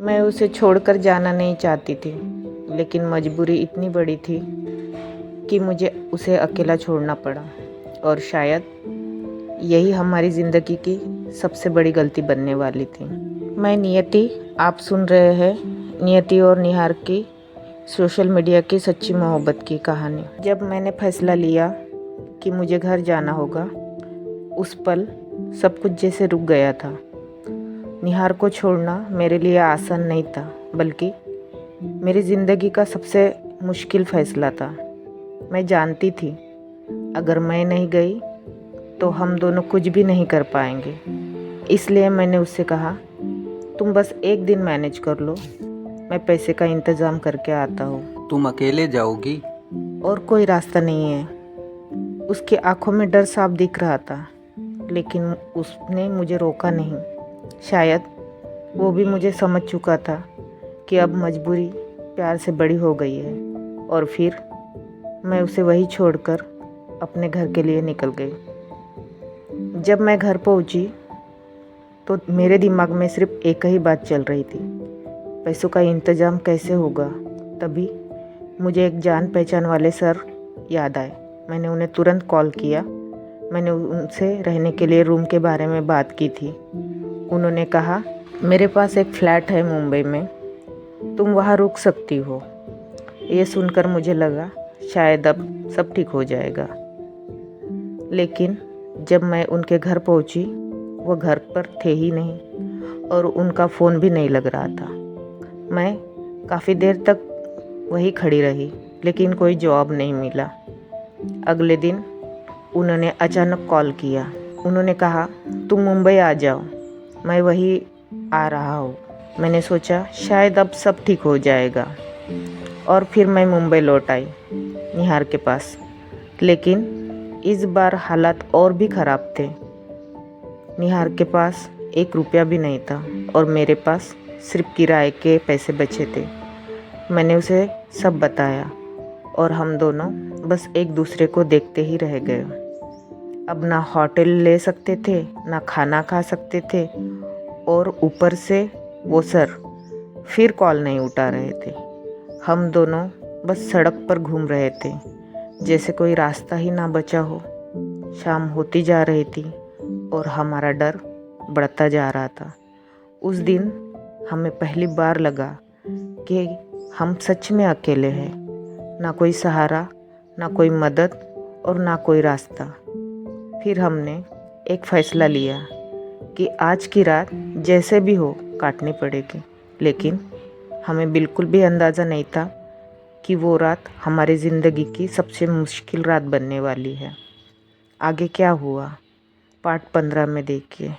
मैं उसे छोड़कर जाना नहीं चाहती थी, लेकिन मजबूरी इतनी बड़ी थी कि मुझे उसे अकेला छोड़ना पड़ा। और शायद यही हमारी ज़िंदगी की सबसे बड़ी गलती बनने वाली थी। मैं नियति, आप सुन रहे हैं नियति और निहार की सोशल मीडिया की सच्ची मोहब्बत की कहानी। जब मैंने फैसला लिया कि मुझे घर जाना होगा, उस पल सब कुछ जैसे रुक गया था। निहार को छोड़ना मेरे लिए आसान नहीं था, बल्कि मेरी ज़िंदगी का सबसे मुश्किल फ़ैसला था। मैं जानती थी अगर मैं नहीं गई तो हम दोनों कुछ भी नहीं कर पाएंगे। इसलिए मैंने उससे कहा, तुम बस एक दिन मैनेज कर लो, मैं पैसे का इंतज़ाम करके आता हूँ। तुम अकेले जाओगी? और कोई रास्ता नहीं है। उसकी आंखों में डर साफ दिख रहा था, लेकिन उसने मुझे रोका नहीं। शायद वो भी मुझे समझ चुका था कि अब मजबूरी प्यार से बड़ी हो गई है। और फिर मैं उसे वही छोड़कर अपने घर के लिए निकल गई। जब मैं घर पहुंची तो मेरे दिमाग में सिर्फ एक ही बात चल रही थी, पैसों का इंतज़ाम कैसे होगा। तभी मुझे एक जान पहचान वाले सर याद आए। मैंने उन्हें तुरंत कॉल किया। मैंने उनसे रहने के लिए रूम के बारे में बात की थी। उन्होंने कहा, मेरे पास एक फ़्लैट है मुंबई में, तुम वहाँ रुक सकती हो। ये सुनकर मुझे लगा शायद अब सब ठीक हो जाएगा। लेकिन जब मैं उनके घर पहुँची, वो घर पर थे ही नहीं और उनका फ़ोन भी नहीं लग रहा था। मैं काफ़ी देर तक वहीं खड़ी रही, लेकिन कोई जवाब नहीं मिला। अगले दिन उन्होंने अचानक कॉल किया। उन्होंने कहा, तुम मुंबई आ जाओ, मैं वहीं आ रहा हूँ। मैंने सोचा शायद अब सब ठीक हो जाएगा। और फिर मैं मुंबई लौट आई निहार के पास। लेकिन इस बार हालात और भी ख़राब थे। निहार के पास 1 रुपया भी नहीं था और मेरे पास सिर्फ किराए के पैसे बचे थे। मैंने उसे सब बताया और हम दोनों बस एक दूसरे को देखते ही रह गए। अब ना होटल ले सकते थे, ना खाना खा सकते थे, और ऊपर से वो सर फिर कॉल नहीं उठा रहे थे। हम दोनों बस सड़क पर घूम रहे थे, जैसे कोई रास्ता ही ना बचा हो। शाम होती जा रही थी और हमारा डर बढ़ता जा रहा था। उस दिन हमें पहली बार लगा कि हम सच में अकेले हैं। ना कोई सहारा, ना कोई मदद और ना कोई रास्ता। फिर हमने एक फ़ैसला लिया कि आज की रात जैसे भी हो काटनी पड़ेगी। लेकिन हमें बिल्कुल भी अंदाज़ा नहीं था कि वो रात हमारी ज़िंदगी की सबसे मुश्किल रात बनने वाली है। आगे क्या हुआ, पार्ट 15 में देखिए।